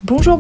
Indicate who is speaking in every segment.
Speaker 1: Bonjour,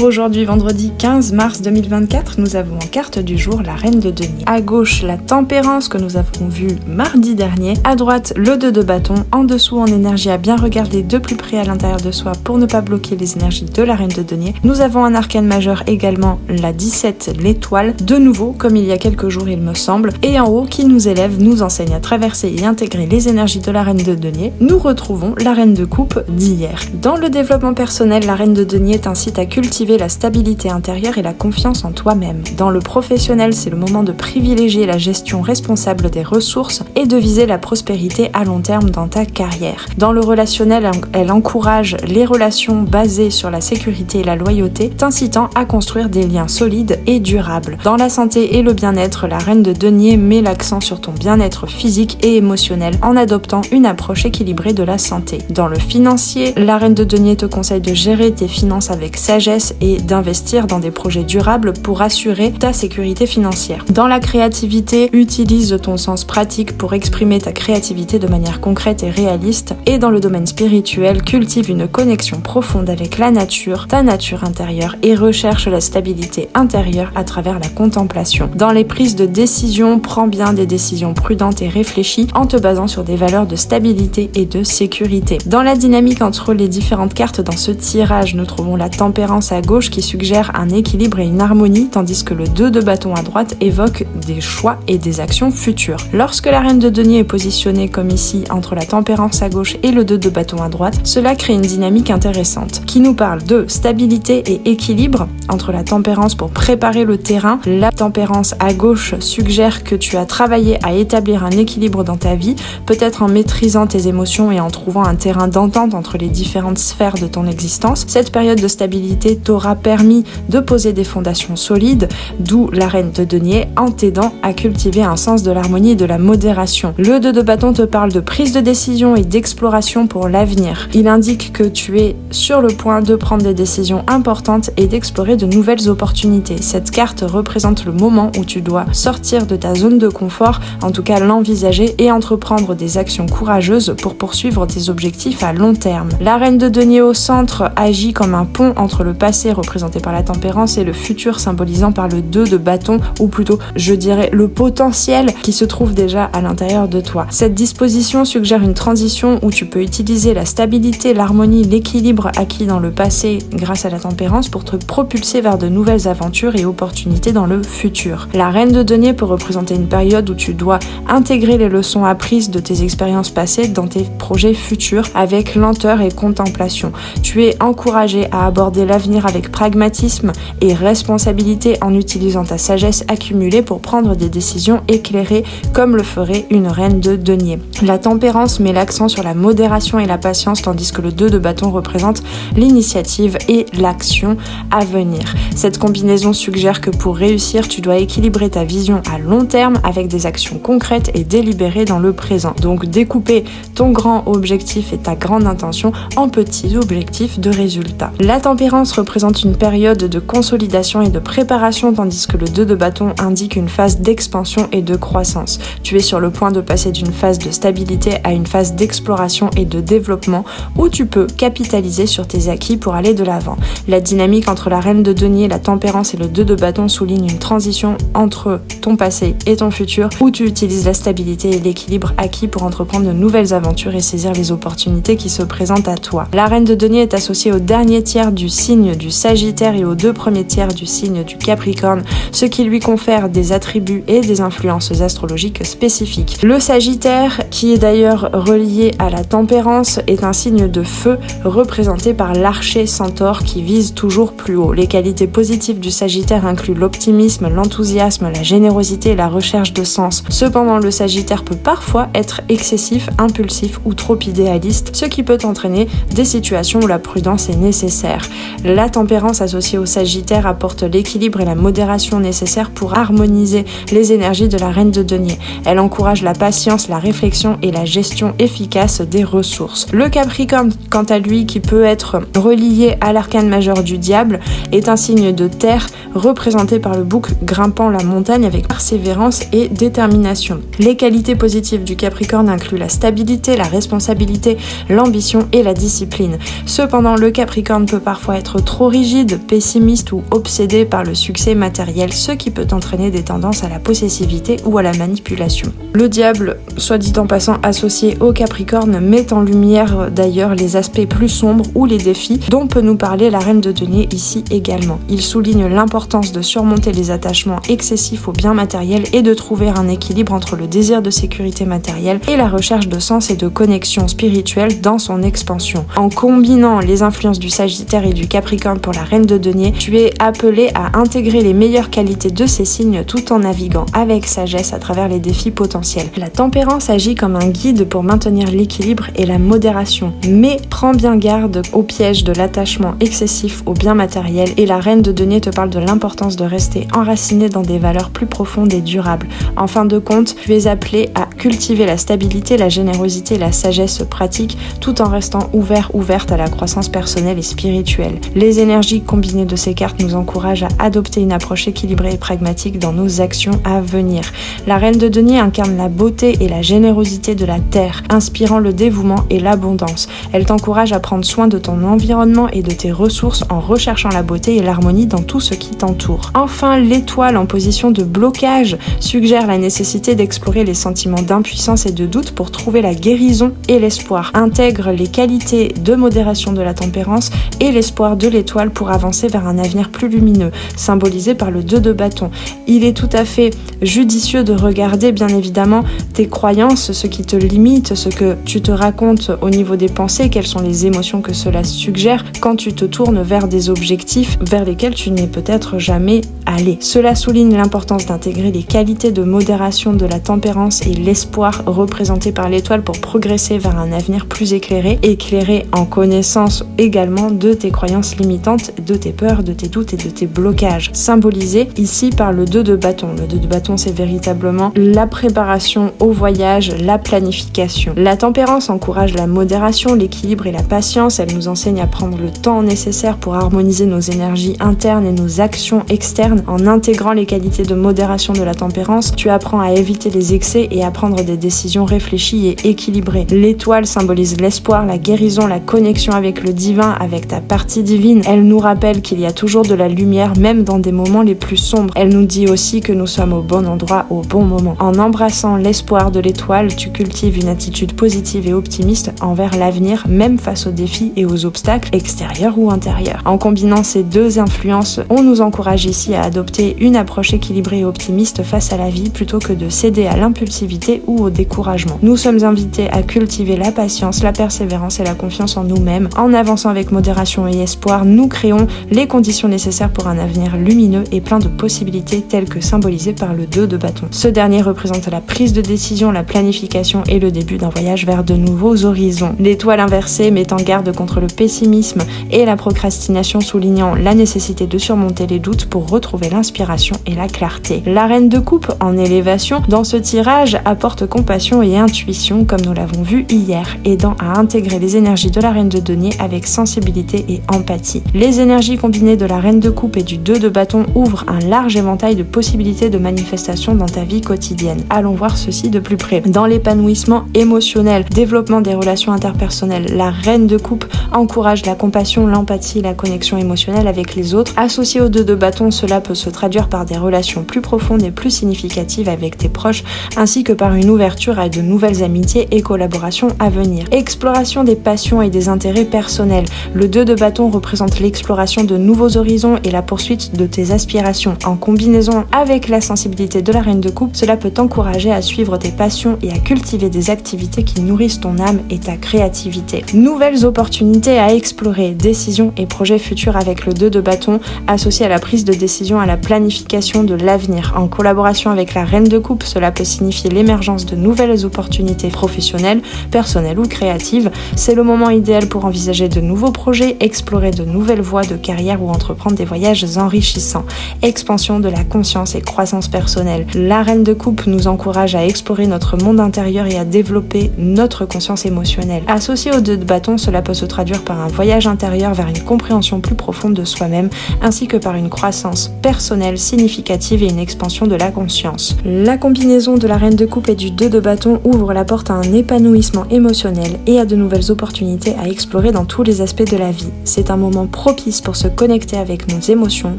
Speaker 1: aujourd'hui vendredi 15 mars 2024, nous avons en carte du jour la reine de denier. À gauche, la tempérance que nous avons vue mardi dernier. À droite, le 2 de bâton. En dessous, en énergie, à bien regarder de plus près à l'intérieur de soi pour ne pas bloquer les énergies de la reine de denier. Nous avons un arcane majeur également, la 17, l'étoile, de nouveau, comme il y a quelques jours il me semble. Et en haut, qui nous élève, nous enseigne à traverser et intégrer les énergies de la reine de denier. Nous retrouvons la reine de coupe d'hier. Dans le développement personnel, la reine de denier t'incite à cultiver la stabilité intérieure et la confiance en toi-même. Dans le professionnel, c'est le moment de privilégier la gestion responsable des ressources et de viser la prospérité à long terme dans ta carrière. Dans le relationnel, elle encourage les relations basées sur la sécurité et la loyauté, t'incitant à construire des liens solides et durables. Dans la santé et le bien-être, la reine de denier met l'accent sur ton bien-être physique et émotionnel en adoptant une approche équilibrée de la santé. Dans le financier, la reine de denier te conseille de gérer tes finances avec sagesse et d'investir dans des projets durables pour assurer ta sécurité financière. Dans la créativité, utilise ton sens pratique pour exprimer ta créativité de manière concrète et réaliste. Et dans le domaine spirituel, cultive une connexion profonde avec la nature, ta nature intérieure, et recherche la stabilité intérieure à travers la contemplation. Dans les prises de décision, prends bien des décisions prudentes et réfléchies en te basant sur des valeurs de stabilité et de sécurité. Dans la dynamique entre les différentes cartes dans ce tirage, nous trouvons la tempérance à gauche qui suggère un équilibre et une harmonie, tandis que le 2 de bâton à droite évoque des choix et des actions futures. Lorsque la reine de denier est positionnée comme ici entre la tempérance à gauche et le 2 de bâton à droite, cela crée une dynamique intéressante qui nous parle de stabilité et équilibre entre la tempérance pour préparer le terrain. La tempérance à gauche suggère que tu as travaillé à établir un équilibre dans ta vie, peut-être en maîtrisant tes émotions et en trouvant un terrain d'entente entre les différentes sphères de ton existence. Cette période de stabilité t'aura permis de poser des fondations solides, d'où la reine de denier, en t'aidant à cultiver un sens de l'harmonie et de la modération. Le 2 de bâton te parle de prise de décision et d'exploration pour l'avenir. Il indique que tu es sur le point de prendre des décisions importantes et d'explorer de nouvelles opportunités. Cette carte représente le moment où tu dois sortir de ta zone de confort, en tout cas l'envisager, et entreprendre des actions courageuses pour poursuivre tes objectifs à long terme. La reine de denier au centre agit comme un pont entre le passé représenté par la tempérance et le futur symbolisant par le 2 de bâton, ou plutôt je dirais le potentiel qui se trouve déjà à l'intérieur de toi. Cette disposition suggère une transition où tu peux utiliser la stabilité, l'harmonie, l'équilibre acquis dans le passé grâce à la tempérance pour te propulser vers de nouvelles aventures et opportunités dans le futur. La reine de denier peut représenter une période où tu dois intégrer les leçons apprises de tes expériences passées dans tes projets futurs avec lenteur et contemplation. Tu es encouragé à aborder l'avenir avec pragmatisme et responsabilité en utilisant ta sagesse accumulée pour prendre des décisions éclairées comme le ferait une reine de denier. La tempérance met l'accent sur la modération et la patience, tandis que le 2 de bâton représente l'initiative et l'action à venir. Cette combinaison suggère que pour réussir, tu dois équilibrer ta vision à long terme avec des actions concrètes et délibérées dans le présent. Donc découper ton grand objectif et ta grande intention en petits objectifs de résultats. La tempérance représente une période de consolidation et de préparation, tandis que le 2 de bâton indique une phase d'expansion et de croissance. Tu es sur le point de passer d'une phase de stabilité à une phase d'exploration et de développement où tu peux capitaliser sur tes acquis pour aller de l'avant. La dynamique entre la reine de denier, la tempérance et le 2 de bâton souligne une transition entre ton passé et ton futur où tu utilises la stabilité et l'équilibre acquis pour entreprendre de nouvelles aventures et saisir les opportunités qui se présentent à toi. La reine de denier est associée au dernier tiers du signe du Sagittaire et aux 2 premiers tiers du signe du Capricorne, ce qui lui confère des attributs et des influences astrologiques spécifiques. Le Sagittaire, qui est d'ailleurs relié à la tempérance, est un signe de feu représenté par l'archer centaure qui vise toujours plus haut. Les qualités positives du Sagittaire incluent l'optimisme, l'enthousiasme, la générosité et la recherche de sens. Cependant, le Sagittaire peut parfois être excessif, impulsif ou trop idéaliste, ce qui peut entraîner des situations où la prudence est nécessaire. La tempérance associée au Sagittaire apporte l'équilibre et la modération nécessaires pour harmoniser les énergies de la reine de denier. Elle encourage la patience, la réflexion et la gestion efficace des ressources. Le Capricorne, quant à lui, qui peut être relié à l'arcane majeur du diable, est un signe de terre représenté par le bouc grimpant la montagne avec persévérance et détermination. Les qualités positives du Capricorne incluent la stabilité, la responsabilité, l'ambition et la discipline. Cependant, le Capricorne peut parfois être trop rigide, pessimiste ou obsédé par le succès matériel, ce qui peut entraîner des tendances à la possessivité ou à la manipulation. Le diable, soit dit en passant associé au Capricorne, met en lumière d'ailleurs les aspects plus sombres ou les défis dont peut nous parler la reine de denier ici également. Il souligne l'importance de surmonter les attachements excessifs aux biens matériels et de trouver un équilibre entre le désir de sécurité matérielle et la recherche de sens et de connexion spirituelle dans son expansion. En combinant les influences du Sagittaire et du Capricorne pour la reine de denier, tu es appelé à intégrer les meilleures qualités de ces signes tout en naviguant avec sagesse à travers les défis potentiels. La tempérance agit comme un guide pour maintenir l'équilibre et la modération, mais prends bien garde au piège de l'attachement excessif aux biens matériels et la reine de denier te parle de l'importance de rester enraciné dans des valeurs plus profondes et durables. En fin de compte, tu es appelé à cultiver la stabilité, la générosité et la sagesse pratique tout en restant ouverte à la croissance personnelle et spirituelle. Les énergies combinées de ces cartes nous encouragent à adopter une approche équilibrée et pragmatique dans nos actions à venir. La reine de denier incarne la beauté et la générosité de la terre, inspirant le dévouement et l'abondance. Elle t'encourage à prendre soin de ton environnement et de tes ressources en recherchant la beauté et l'harmonie dans tout ce qui t'entoure. Enfin, l'étoile en position de blocage suggère la nécessité d'explorer les sentiments d'impuissance et de doute pour trouver la guérison et l'espoir. Intègre les qualités de modération de la tempérance et l'espoir de l'étoile pour avancer vers un avenir plus lumineux, symbolisé par le 2 de bâton. Il est tout à fait judicieux de regarder bien évidemment tes croyances, ce qui te limite, ce que tu te racontes au niveau des pensées, quelles sont les émotions que cela suggère quand tu te tournes vers des objectifs vers lesquels tu n'es peut-être jamais allé. Cela souligne l'importance d'intégrer les qualités de modération de la tempérance et l'espoir représenté par l'étoile pour progresser vers un avenir plus éclairé en connaissance également de tes croyances limitantes, de tes peurs, de tes doutes et de tes blocages, symbolisés ici par le 2 de bâton. Le 2 de bâton, c'est véritablement la préparation au voyage, la planification. La tempérance encourage la modération, l'équilibre et la patience. Elle nous enseigne à prendre le temps nécessaire pour harmoniser nos énergies internes et nos actions externes. En intégrant les qualités de modération de la tempérance, tu apprends à éviter les excès et à prendre des décisions réfléchies et équilibrées. L'étoile symbolise l'espoir, la guérison, la connexion avec le divin, avec ta partie divine. Elle nous rappelle qu'il y a toujours de la lumière, même dans des moments les plus sombres. Elle nous dit aussi que nous sommes au bon endroit, au bon moment. En embrassant l'espoir de l'étoile, tu cultives une attitude positive et optimiste envers l'avenir, même face aux défis et aux obstacles extérieurs ou intérieurs. En combinant ces deux influences, on nous encourage ici à adopter une approche équilibrée et optimiste face à la vie plutôt que de céder à l'impulsivité ou au découragement. Nous sommes invités à cultiver la patience, la persévérance et la confiance en nous-mêmes. En avançant avec modération et espoir, nous créons les conditions nécessaires pour un avenir lumineux et plein de possibilités telles que symbolisées par le 2 de bâton. Ce dernier représente la prise de décision, la planification et le début d'un voyage vers de nouveaux horizons. L'étoile inversée met en garde contre le pessimisme et la procrastination, soulignant la nécessité de surmonter les doutes pour retrouver l'inspiration et la clarté. La reine de coupe en élévation dans ce tirage apporte compassion et intuition comme nous l'avons vu hier, aidant à intégrer les énergies de la reine de denier avec sensibilité et empathie. Les énergies combinées de la reine de coupe et du 2 de bâton ouvrent un large éventail de possibilités de manifestation dans ta vie quotidienne. Allons voir ceci de plus près. Dans l'épanouissement émotionnel, développement des relations interpersonnelles, la reine de coupe encourage la compassion, l'empathie, la connexion émotionnelle avec les autres. Associé au 2 de bâton, cela peut se traduire par des relations plus profondes et plus significatives avec tes proches, ainsi que par une ouverture à de nouvelles amitiés et collaborations à venir. Exploration des passions et des intérêts personnels. Le 2 de bâton représente l'exploration de nouveaux horizons et la poursuite de tes aspirations. En combinaison avec la sensibilité de la reine de coupe, cela peut t'encourager à suivre tes passions et à cultiver des activités qui nourrissent ton âme et ta créativité. Nouvelles opportunités à explorer, décisions et projets futurs avec le 2 de bâton, associés à la prise de décision, à la planification de l'avenir. En collaboration avec la reine de coupe, cela peut signifier l'émergence de nouvelles opportunités professionnelles, personnelles ou créatives. C'est le moment idéal pour envisager de nouveaux projets, explorer de nouvelles voies de carrière ou entreprendre des voyages enrichissants. Expansion de la conscience et croissance personnelle. La reine de coupe nous encourage à explorer notre monde intérieur et à développer notre conscience émotionnelle. Associé au 2 de bâton, cela peut se traduire par un voyage intérieur vers une compréhension plus profonde de soi-même, ainsi que par une croissance personnelle significative et une expansion de la conscience. La combinaison de la reine de coupe et du 2 de bâton ouvre la porte à un épanouissement émotionnel et à de nouvelles opportunités à explorer dans tous les aspects de la vie. vie. C'est un moment propice pour se connecter avec nos émotions,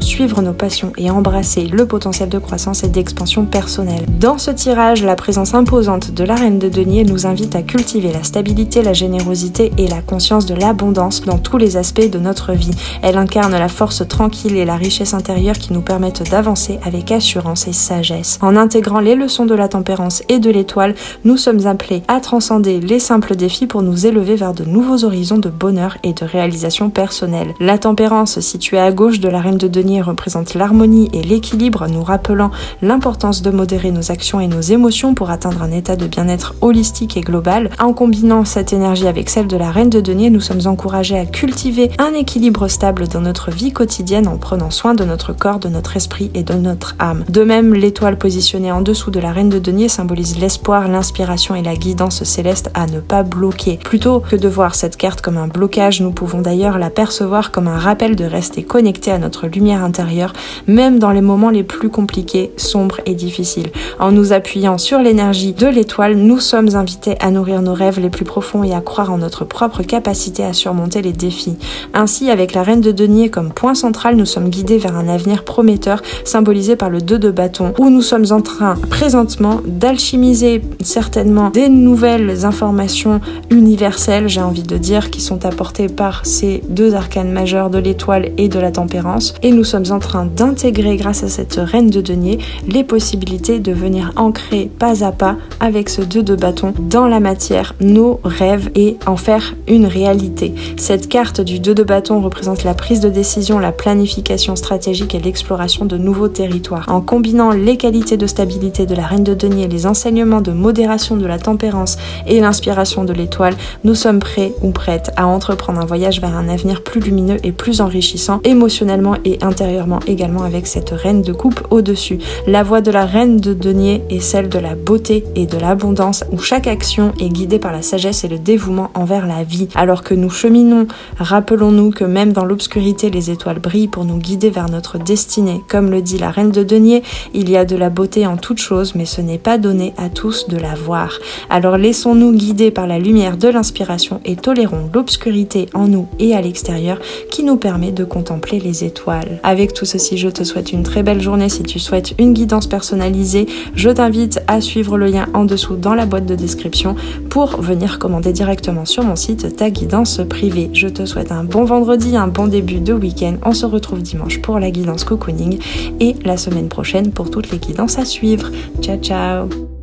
Speaker 1: suivre nos passions et embrasser le potentiel de croissance et d'expansion personnelle. Dans ce tirage, la présence imposante de la reine de denier nous invite à cultiver la stabilité, la générosité et la conscience de l'abondance dans tous les aspects de notre vie. Elle incarne la force tranquille et la richesse intérieure qui nous permettent d'avancer avec assurance et sagesse. En intégrant les leçons de la tempérance et de l'étoile, nous sommes appelés à transcender les simples défis pour nous élever vers de nouveaux horizons de bonheur et de réalisation personnelle. La tempérance, située à gauche de la reine de denier, représente l'harmonie et l'équilibre, nous rappelant l'importance de modérer nos actions et nos émotions pour atteindre un état de bien-être holistique et global. En combinant cette énergie avec celle de la reine de denier, nous sommes encouragés à cultiver un équilibre stable dans notre vie quotidienne en prenant soin de notre corps, de notre esprit et de notre âme. De même, l'étoile positionnée en dessous de la reine de denier symbolise l'espoir, l'inspiration et la guidance céleste à ne pas bloquer. Plutôt que de voir cette carte comme un blocage, nous pouvons d'ailleurs la percevoir comme un rappel de rester connecté à notre lumière intérieure, même dans les moments les plus compliqués, sombres et difficiles. En nous appuyant sur l'énergie de l'étoile, nous sommes invités à nourrir nos rêves les plus profonds et à croire en notre propre capacité à surmonter les défis. Ainsi, avec la reine de denier comme point central, nous sommes guidés vers un avenir prometteur, symbolisé par le 2 de bâton, où nous sommes en train, présentement, d'alchimiser certainement des nouvelles informations universelles, j'ai envie de dire, qui sont apportées par ces 2 arcanes majeurs de l'étoile et de la tempérance. Et nous sommes en train d'intégrer, grâce à cette reine de denier, les possibilités de venir ancrer pas à pas, avec ce 2 de bâton, dans la matière, nos rêves et en faire une réalité. Cette carte du 2 de bâton représente la prise de décision, la planification stratégique et l'exploration de nouveaux territoires. En combinant les qualités de stabilité de la reine de denier, les enseignements de modération de la tempérance et l'inspiration de l'étoile, nous sommes prêts ou prêtes à entreprendre un voyage vers un avenir plus lumineux et plus enrichissant, émotionnellement et intérieurement également, avec cette reine de coupe au-dessus. La voie de la reine de denier est celle de la beauté et de l'abondance, où chaque action est guidée par la sagesse et le dévouement envers la vie. Alors que nous cheminons, rappelons-nous que même dans l'obscurité, les étoiles brillent pour nous guider vers notre destinée. Comme le dit la reine de denier, il y a de la beauté en toute chose, mais ce n'est pas donné à tous de la voir. Alors laissons-nous guider par la lumière de l'inspiration et tolérons l'obscurité en nous et à l'extérieur qui nous permet de contempler les étoiles. Avec tout ceci, je te souhaite une très belle journée. Si tu souhaites une guidance personnalisée, je t'invite à suivre le lien en dessous dans la boîte de description pour venir commander directement sur mon site ta guidance privée. Je te souhaite un bon vendredi, un bon début de week-end. On se retrouve dimanche pour la guidance cocooning et la semaine prochaine pour toutes les guidances à suivre. Ciao ciao!